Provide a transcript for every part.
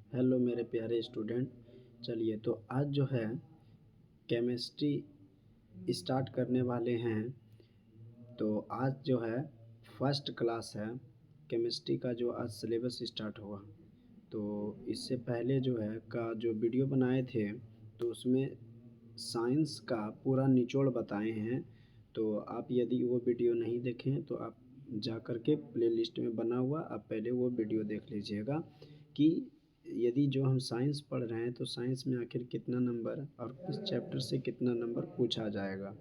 Hello मेरे प्यारे student. चलिए तो आज जो है केमिस्ट्री स्टार्ट करने वाले हैं। तो आज जो है फर्स्ट क्लास है, केमिस्ट्री का जो आज सिलेबस स्टार्ट हुआ। तो इससे पहले जो है का जो वीडियो बनाए थे तो उसमें साइंस का पूरा निचोड़ बताए हैं। तो आप यदि वो वीडियो नहीं देखें तो आप जा कर के प्लेलिस्ट में बना हुआ आप पहले वो वीडियो देख लीजिएगा कि यदि जो हम साइंस पढ़ रहे हैं तो साइंस में आखिर कितना नंबर और किस चैप्टर से कितना नंबर पूछा जाएगा,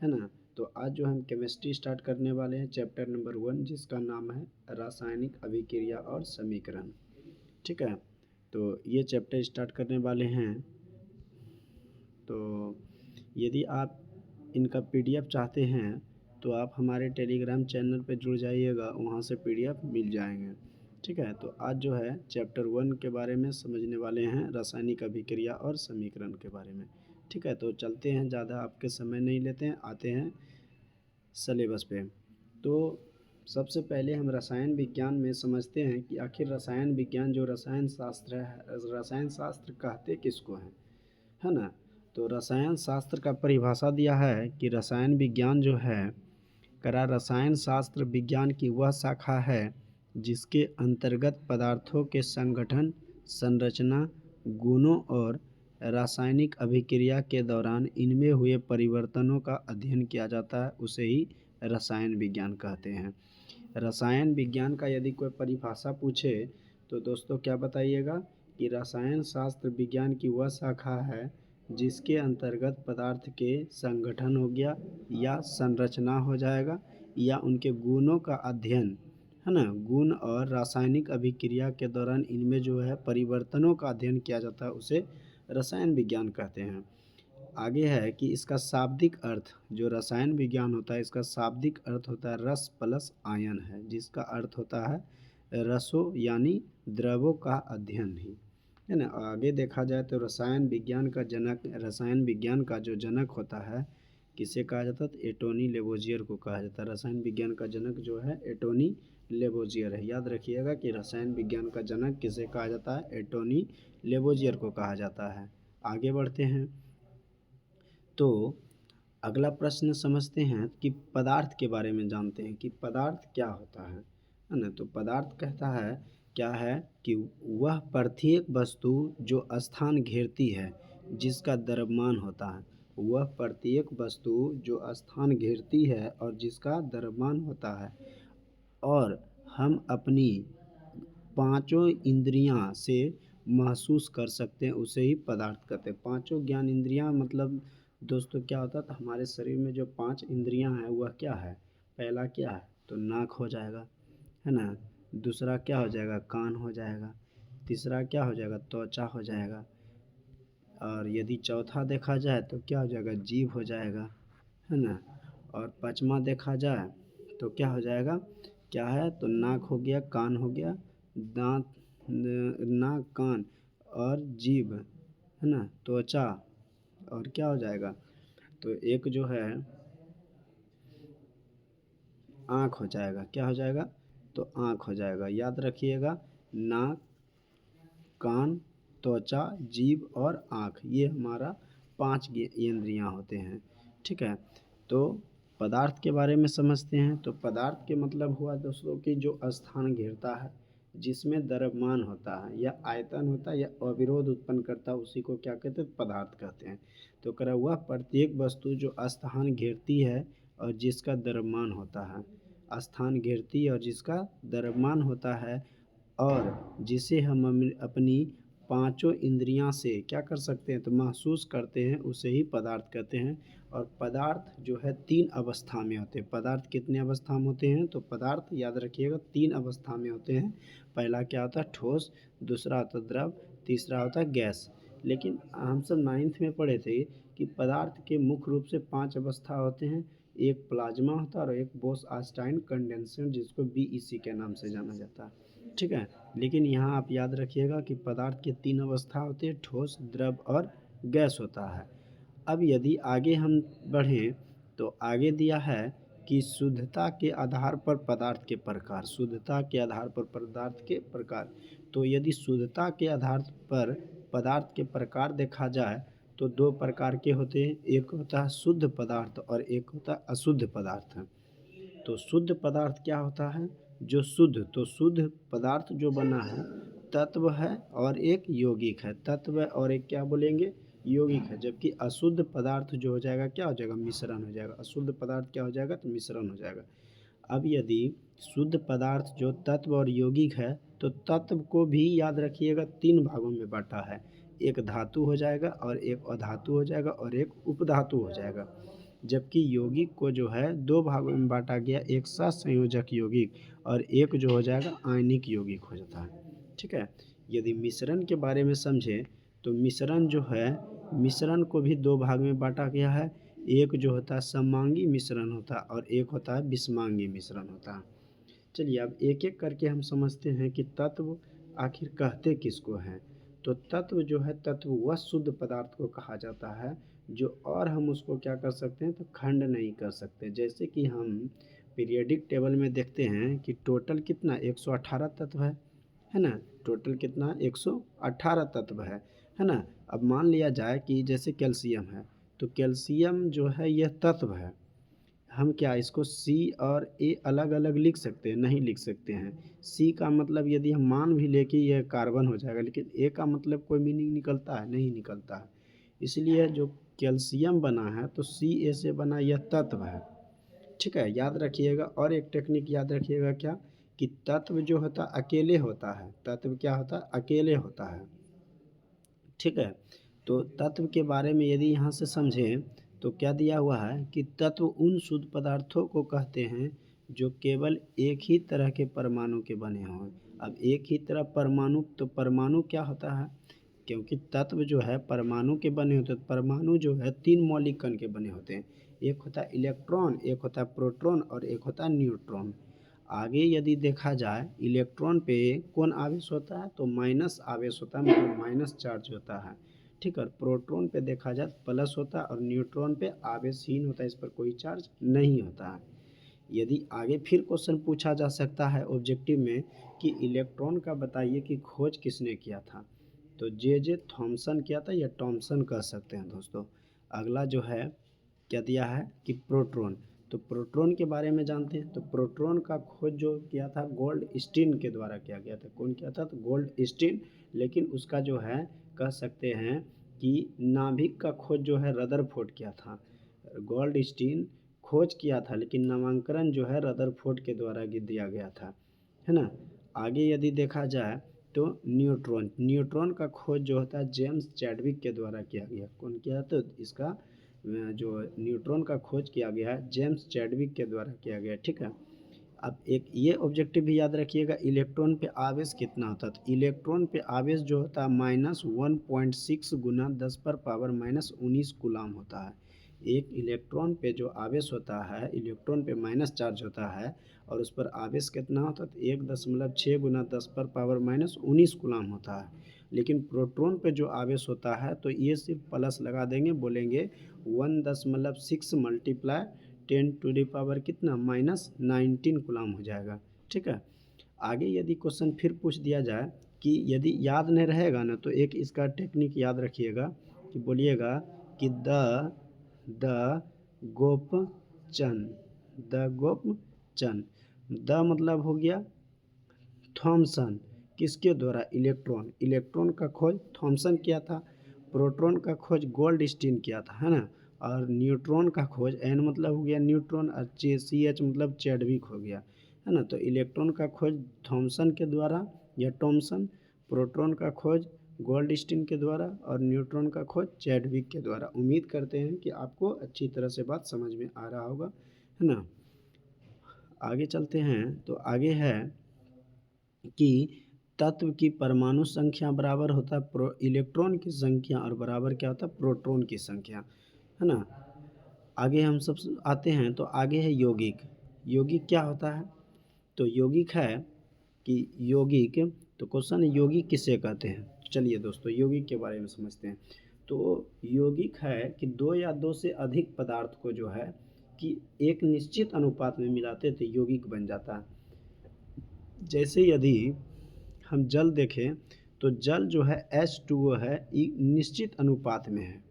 है ना। तो आज जो हम केमिस्ट्री स्टार्ट करने वाले हैं चैप्टर नंबर 1, जिसका नाम है रासायनिक अभिक्रिया और समीकरण। ठीक है, तो ये चैप्टर स्टार्ट करने वाले हैं। तो यदि आप इनका पीडीएफ चाहते हैं तो आप हमारे टेलीग्राम चैनल पे जुड़ जाइएगा, वहाँ से पीडीएफ मिल जाएंगे। ठीक है, तो आज जो है चैप्टर 1 के बारे में समझने वाले हैं, रासायनिक अभिक्रिया और समीकरण के बारे में। ठीक है, तो चलते हैं, ज़्यादा आपके समय नहीं लेते हैं, आते हैं सलेबस पे। तो सबसे पहले हम रसायन विज्ञान में समझते हैं कि आखिर रसायन विज्ञान जो रसायन शास्त्र है, रसायन शास्त्र कहते किसको हैं, है ना। तो रसायन शास्त्र का परिभाषा दिया है कि रसायन विज्ञान जो है करा रसायन शास्त्र विज्ञान की वह शाखा है जिसके अंतर्गत पदार्थों के संगठन, संरचना, गुणों और रासायनिक अभिक्रिया के दौरान इनमें हुए परिवर्तनों का अध्ययन किया जाता है, उसे ही रसायन विज्ञान कहते हैं। रसायन विज्ञान का यदि कोई परिभाषा पूछे तो दोस्तों क्या बताइएगा कि रसायन शास्त्र विज्ञान की वह शाखा है जिसके अंतर्गत पदार्थ के संगठन हो गया या संरचना हो जाएगा या उनके गुणों का अध्ययन, है ना, गुण और रासायनिक अभिक्रिया के दौरान इनमें जो है परिवर्तनों का अध्ययन किया जाता है, उसे रसायन विज्ञान कहते हैं। आगे है कि इसका शाब्दिक अर्थ, जो रसायन विज्ञान होता है इसका शाब्दिक अर्थ होता है रस प्लस आयन है, जिसका अर्थ होता है रसों यानी द्रवों का अध्ययन ही, है ना। आगे देखा जाए तो रसायन विज्ञान का जनक, रसायन विज्ञान का जो जनक होता है किसे कहा जाता है, तो एटोनी लेवोजियर को कहा जाता है। रसायन विज्ञान का जनक जो है एटोनी लेवोजियर है। याद रखिएगा कि रसायन विज्ञान का जनक किसे कहा जाता है, एटोनी लेवोजियर को कहा जाता है। आगे बढ़ते हैं तो अगला प्रश्न समझते हैं कि पदार्थ के बारे में जानते हैं कि पदार्थ क्या होता है ना। तो पदार्थ कहता है क्या है कि वह प्रत्येक वस्तु जो स्थान घेरती है जिसका द्रव्यमान होता है, वह प्रत्येक वस्तु जो स्थान घेरती है और जिसका द्रव्यमान होता है और हम अपनी पांचों इंद्रियां से महसूस कर सकते हैं, उसे ही पदार्थ कहते हैं। पांचों ज्ञान इंद्रियां मतलब दोस्तों क्या होता है, तो हमारे शरीर में जो पांच इंद्रियां हैं वह क्या है, पहला क्या है तो नाक हो जाएगा, है ना। दूसरा क्या हो जाएगा, कान हो जाएगा। तीसरा क्या हो जाएगा, त्वचा हो जाएगा। और यदि चौथा देखा जाए तो क्या हो जाएगा, जीभ हो जाएगा, है ना। और पांचवा देखा जाए तो क्या हो जाएगा, क्या है तो नाक हो गया, कान हो गया, दांत, नाक, कान और जीभ, है ना, त्वचा, और क्या हो जाएगा तो एक जो है आँख हो जाएगा। क्या हो जाएगा तो आँख हो जाएगा। याद रखिएगा, नाक, कान, त्वचा, जीभ और आँख, ये हमारा पांच इंद्रियां होते हैं। ठीक है, तो पदार्थ के बारे में समझते हैं। तो पदार्थ के मतलब हुआ दोस्तों कि जो स्थान घेरता है, जिसमें द्रव्यमान होता है या आयतन होता है या अविरोध उत्पन्न करता है, उसी को क्या कहते हैं, पदार्थ कहते हैं। तो करा हुआ प्रत्येक वस्तु जो स्थान घेरती है और जिसका द्रव्यमान होता है, स्थान घेरती है और जिसका द्रव्यमान होता है और जिसे हम अपनी पांचों इंद्रियां से क्या कर सकते हैं तो महसूस करते हैं, उसे ही पदार्थ कहते हैं। और पदार्थ जो है तीन अवस्था में होते हैं। पदार्थ कितने अवस्था में होते हैं, तो पदार्थ याद रखिएगा तीन अवस्था में होते हैं। पहला क्या होता है, ठोस, दूसरा होता है द्रव, तीसरा होता है गैस। लेकिन हम सब 9th में पढ़े थे कि पदार्थ के मुख्य रूप से पांच अवस्था होते हैं। एक प्लाज्मा होता है और एक बोस आस्टाइन कंडेंसर, जिसको बीईसी के नाम से जाना जाता है। ठीक है, लेकिन यहाँ आप याद रखिएगा कि पदार्थ की तीन अवस्था होती है, ठोस, द्रव और गैस होता है। अब यदि आगे हम बढ़ें तो आगे दिया है कि शुद्धता के आधार पर पदार्थ के प्रकार, शुद्धता के आधार पर पदार्थ के प्रकार। तो यदि शुद्धता के आधार पर पदार्थ के प्रकार देखा जाए तो दो प्रकार के होते हैं, एक होता है शुद्ध पदार्थ और एक होता है अशुद्ध पदार्थ। तो शुद्ध पदार्थ क्या होता है, जो शुद्ध, तो शुद्ध पदार्थ जो बना है तत्व है और एक यौगिक है, तत्व और एक क्या बोलेंगे, यौगिक है। जबकि अशुद्ध पदार्थ जो हो जाएगा क्या हो जाएगा, मिश्रण हो जाएगा। अशुद्ध पदार्थ क्या हो जाएगा, तो मिश्रण हो जाएगा। अब यदि शुद्ध पदार्थ जो तत्व और यौगिक है तो तत्व को भी याद रखिएगा तीन भागों में बांटा है, एक धातु हो जाएगा और एक अधातु हो जाएगा और एक उपधातु हो जाएगा। जबकि यौगिक को जो है दो भागों में बांटा गया, एक सहसंयोजक यौगिक और एक जो हो जाएगा आयनिक यौगिक हो जाता है। ठीक है। यदि मिश्रण के बारे में समझें तो मिश्रण जो है, मिश्रण को भी दो भाग में बांटा गया है, एक जो होता है समांगी मिश्रण होता है और एक होता है विषमांगी मिश्रण होता है। चलिए अब एक एक करके हम समझते हैं कि तत्व आखिर कहते किसको हैं। तो तत्व जो है, तत्व वह शुद्ध पदार्थ को कहा जाता है जो, और हम उसको क्या कर सकते हैं, तो खंड नहीं कर सकते। जैसे कि हम पीरियोडिक टेबल में देखते हैं कि टोटल कितना 118 तत्व है ना, टोटल कितना 118 तत्व है ना। अब मान लिया जाए कि जैसे कैल्शियम है, तो कैल्शियम जो है यह तत्व है, हम क्या इसको सी और ए अलग अलग लिख सकते हैं, नहीं लिख सकते हैं। सी का मतलब यदि हम मान भी ले कि यह कार्बन हो जाएगा, लेकिन ए का मतलब कोई मीनिंग निकलता है, नहीं निकलता है। इसलिए जो कैल्शियम बना है तो सी ए से बना, यह तत्व है। ठीक है, याद रखिएगा। और एक टेक्निक याद रखिएगा क्या, कि तत्व जो होता अकेले होता है, तत्व क्या होता है, अकेले होता है। ठीक है। तो तत्व के बारे में यदि यहाँ से समझें तो क्या दिया हुआ है कि तत्व उन शुद्ध पदार्थों को कहते हैं जो केवल एक ही तरह के परमाणु के बने हों। अब एक ही तरह परमाणु, तो परमाणु क्या होता है, क्योंकि तत्व जो है परमाणु के बने होते हैं। परमाणु जो है तीन मौलिक कण के बने होते हैं, एक होता है इलेक्ट्रॉन, एक होता है प्रोटॉन और एक होता है न्यूट्रॉन। आगे यदि देखा जाए इलेक्ट्रॉन पे कौन आवेश होता है, तो माइनस आवेश होता है, मतलब माइनस चार्ज होता है। ठीक है। प्रोटॉन पे देखा जाए प्लस होता है और न्यूट्रॉन पे आवेशहीन होता है, इस पर कोई चार्ज नहीं होता है। यदि आगे फिर क्वेश्चन पूछा जा सकता है ऑब्जेक्टिव में कि इलेक्ट्रॉन का बताइए कि खोज किसने किया था, तो जे थॉमसन किया था या टॉमसन कह सकते हैं दोस्तों। अगला जो है क्या दिया है कि प्रोटॉन, तो प्रोटॉन के बारे में जानते हैं। तो प्रोटॉन का खोज जो किया था गोल्ड स्टीन के द्वारा किया गया था। कौन किया था, तो गोल्ड स्टीन। लेकिन उसका जो है कह सकते हैं कि नाभिक का खोज जो है रदरफोर्ड किया था। गोल्ड स्टीन खोज किया था लेकिन नामांकन जो है रदरफोर्ड के द्वारा दिया गया था, है ना। आगे यदि देखा जाए तो न्यूट्रॉन, न्यूट्रॉन का खोज जो होता है जेम्स चैडविक के द्वारा किया गया। कौन किया, तो इसका जो न्यूट्रॉन का खोज किया गया है जेम्स चैडविक के द्वारा किया गया। ठीक है। अब एक ये ऑब्जेक्टिव भी याद रखिएगा, इलेक्ट्रॉन पे आवेश कितना होता है, तो इलेक्ट्रॉन पे आवेश जो होता है -1.6 गुना 10⁻⁻19 कूलाम होता है। एक इलेक्ट्रॉन पे जो आवेश होता है, इलेक्ट्रॉन पे माइनस चार्ज होता है और उस पर आवेश कितना होता है, तो 1.6 गुना 10⁻⁻19 कूलाम होता है। लेकिन प्रोटॉन पे जो आवेश होता है तो ये सिर्फ प्लस लगा देंगे, बोलेंगे 1.6 मल्टीप्लाई 10⁻⁻ कितना -19 कूलाम हो जाएगा। ठीक है। आगे यदि क्वेश्चन फिर पूछ दिया जाए कि यदि याद नहीं रहेगा ना, तो एक इसका टेक्निक याद रखिएगा कि बोलिएगा कि द गोपचन, द गोपचन, द मतलब हो गया थॉमसन, किसके द्वारा, इलेक्ट्रॉन, इलेक्ट्रॉन का खोज थॉमसन किया था। प्रोटॉन का खोज गोल्डस्टीन किया था, है ना। और न्यूट्रॉन का खोज एन मतलब हो गया न्यूट्रॉन और सी एच मतलब चैडविक हो गया, है ना। तो इलेक्ट्रॉन का खोज थॉमसन के द्वारा या टॉमसन, प्रोटॉन का खोज गोल्डस्टीन के द्वारा और न्यूट्रॉन का खोज चैडविक के द्वारा। उम्मीद करते हैं कि आपको अच्छी तरह से बात समझ में आ रहा होगा, है ना। आगे चलते हैं तो आगे है कि तत्व की परमाणु संख्या बराबर होता है इलेक्ट्रॉन की संख्या और बराबर क्या होता है, प्रोटॉन की संख्या, है ना। आगे हम सब आते हैं तो आगे है यौगिक। यौगिक क्या होता है, तो यौगिक है कि यौगिक, तो क्वेश्चन है यौगिक किसे कहते हैं। चलिए दोस्तों यौगिक के बारे में समझते हैं। तो यौगिक है कि दो या दो से अधिक पदार्थ को जो है कि एक निश्चित अनुपात में मिलाते तो यौगिक बन जाता है। जैसे यदि हम जल देखें तो जल जो है H2O है, निश्चित अनुपात में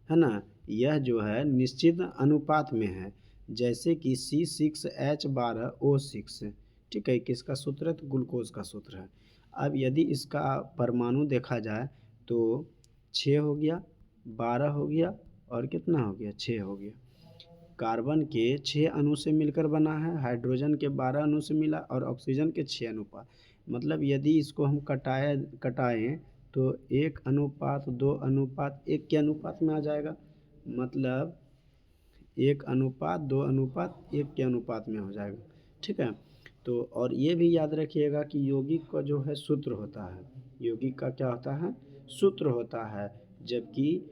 है ना। यह जो है निश्चित अनुपात में है, जैसे कि C6H12O6, ठीक है, किसका सूत्र है, तो ग्लूकोज का सूत्र है। अब यदि इसका परमाणु देखा जाए तो 6 हो गया, 12 हो गया और कितना हो गया, 6 हो गया। कार्बन के 6 अणु से मिलकर बना है, हाइड्रोजन के 12 अणु से मिला और ऑक्सीजन के 6 अनुपात। मतलब यदि इसको हम कटाएं तो 1 अनुपात 2 अनुपात 1 के अनुपात में आ जाएगा। मतलब 1 अनुपात 2 अनुपात 1 के अनुपात में हो जाएगा, ठीक है। तो और ये भी याद रखिएगा कि यौगिक का जो है सूत्र होता है, यौगिक का क्या होता है, सूत्र होता है, जबकि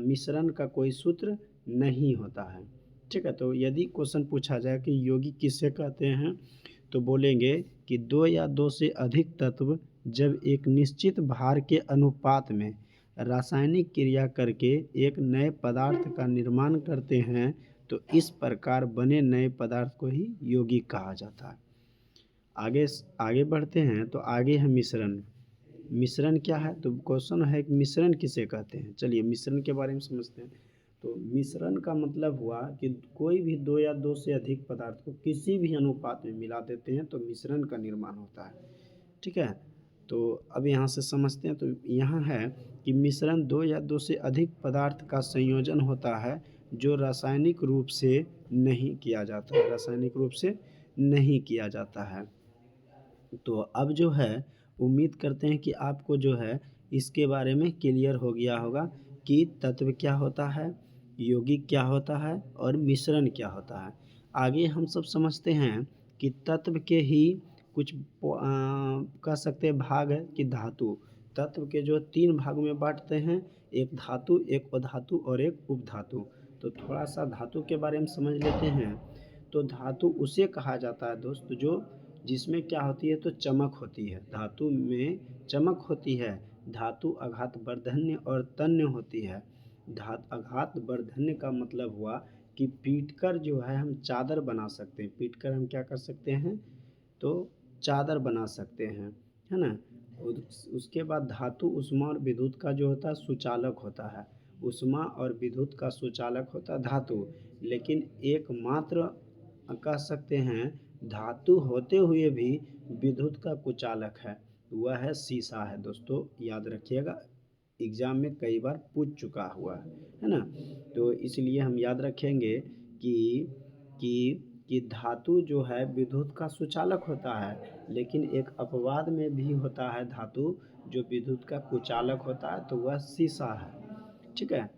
मिश्रण का कोई सूत्र नहीं होता है, ठीक है। तो यदि क्वेश्चन पूछा जाए कि यौगिक किसे कहते हैं, तो बोलेंगे कि 2 या 2 से अधिक तत्व जब एक निश्चित भार के अनुपात में रासायनिक क्रिया करके एक नए पदार्थ का निर्माण करते हैं तो इस प्रकार बने नए पदार्थ को ही यौगिक कहा जाता है। आगे बढ़ते हैं तो आगे है मिश्रण। मिश्रण क्या है, तो क्वेश्चन है कि मिश्रण किसे कहते हैं। चलिए मिश्रण के बारे में समझते हैं। तो मिश्रण का मतलब हुआ कि कोई भी 2 या 2 से अधिक पदार्थ को किसी भी अनुपात में मिला देते हैं तो मिश्रण का निर्माण होता है, ठीक है। तो अब यहाँ से समझते हैं। तो यहाँ है कि मिश्रण 2 या 2 से अधिक पदार्थ का संयोजन होता है जो रासायनिक रूप से नहीं किया जाता है, रासायनिक रूप से नहीं किया जाता है। तो अब जो है उम्मीद करते हैं कि आपको जो है इसके बारे में क्लियर हो गया होगा कि तत्व क्या होता है, यौगिक क्या होता है और मिश्रण क्या होता है। आगे हम सब समझते हैं कि तत्व के ही कुछ कह सकते हैं भाग है कि धातु। तत्व के जो 3 भाग में बांटते हैं, एक धातु, एक अधातु और एक उपधातु। तो थोड़ा सा धातु के बारे में समझ लेते हैं। तो धातु उसे कहा जाता है दोस्त जो जिसमें क्या होती है, तो चमक होती है, धातु में चमक होती है। धातु आघात वर्धन्य और तन्य होती है। आघात वर्धन्य का मतलब हुआ कि पीटकर जो है हम चादर बना सकते हैं, पीटकर हम क्या कर सकते हैं, तो चादर बना सकते हैं, है ना। उसके बाद धातु ऊष्मा और विद्युत का जो होता है सुचालक होता है। ऊष्मा और विद्युत का सुचालक होता है धातु, लेकिन एकमात्र कह सकते हैं धातु होते हुए भी विद्युत का कुचालक है, वह है शीशा है। दोस्तों याद रखिएगा, एग्ज़ाम में कई बार पूछ चुका हुआ है ना। तो इसलिए हम याद रखेंगे कि कि धातु जो है विद्युत का सुचालक होता है, लेकिन एक अपवाद में भी होता है धातु जो विद्युत का कुचालक होता है, तो वह शीशा है, ठीक है।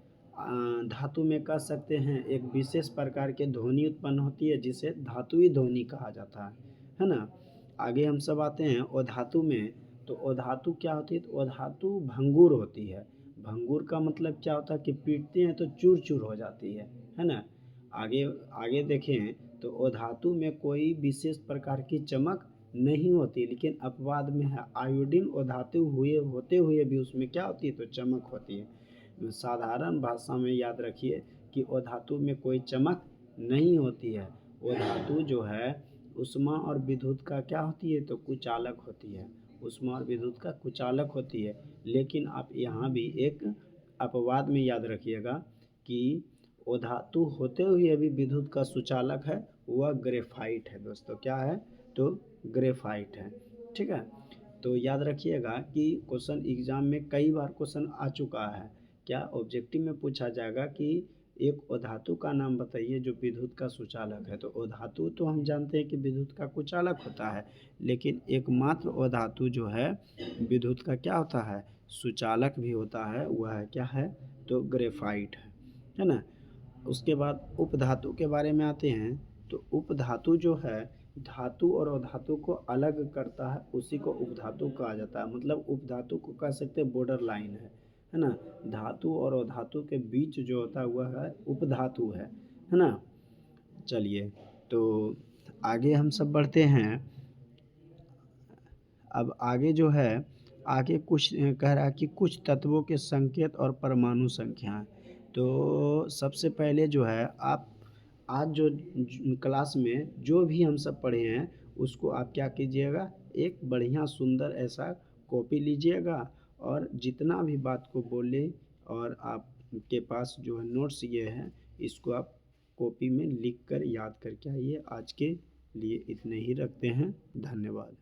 धातु में कह सकते हैं एक विशेष प्रकार के ध्वनि उत्पन्न होती है जिसे धातुई ध्वनि कहा जाता है ना। आगे हम सब आते हैं अधातु में। तो अधातु क्या होती है, तो अधातु भंगुर होती है। भंगुर का मतलब क्या होता है कि पीटते हैं तो चूर चूर हो जाती है ना। आगे आगे देखें तो अधातु में कोई विशेष प्रकार की चमक नहीं होती, लेकिन अपवाद में है आयोडीन अधातु होते हुए भी उसमें क्या होती है, तो चमक होती है। साधारण भाषा में याद रखिए कि अधातु में कोई चमक नहीं होती है। अधातु जो है ऊष्मा और विद्युत का क्या होती है, तो कुचालक होती है, ऊष्मा और विद्युत का कुचालक होती है। लेकिन आप यहाँ भी एक अपवाद में याद रखिएगा कि अधातु होते हुए भी विद्युत का सुचालक है, वह ग्रेफाइट है। दोस्तों क्या है, तो ग्रेफाइट है, ठीक है। तो याद रखिएगा कि क्वेश्चन एग्जाम में कई बार क्वेश्चन आ चुका है। क्या ऑब्जेक्टिव में पूछा जाएगा कि एक अधातु का नाम बताइए जो विद्युत का सुचालक है। तो अधातु तो हम जानते हैं कि विद्युत का कुचालक होता है, लेकिन एकमात्र अधातु जो है विद्युत का क्या होता है, सुचालक भी होता है, वह है क्या है, तो ग्रेफाइट है ना। उसके बाद उपधातु के बारे में आते हैं। तो उपधातु जो है धातु और अधातु को अलग करता है, उसी को उपधातु कहा जाता है। मतलब उपधातु को कह सकते हैं बॉर्डर लाइन है ना। धातु और अधातु के बीच जो होता है वह है उपधातु है ना। चलिए तो आगे हम सब बढ़ते हैं। अब आगे जो है आगे कुछ कह रहा है कि कुछ तत्वों के संकेत और परमाणु संख्याएं। तो सबसे पहले जो है आप आज जो क्लास में जो भी हम सब पढ़े हैं उसको आप क्या कीजिएगा, एक बढ़िया सुंदर ऐसा कॉपी लीजिएगा और जितना भी बात को बोले और आपके पास जो है नोट्स ये है, इसको आप कॉपी में लिख कर याद करके आइए। आज के लिए इतने ही रखते हैं। धन्यवाद।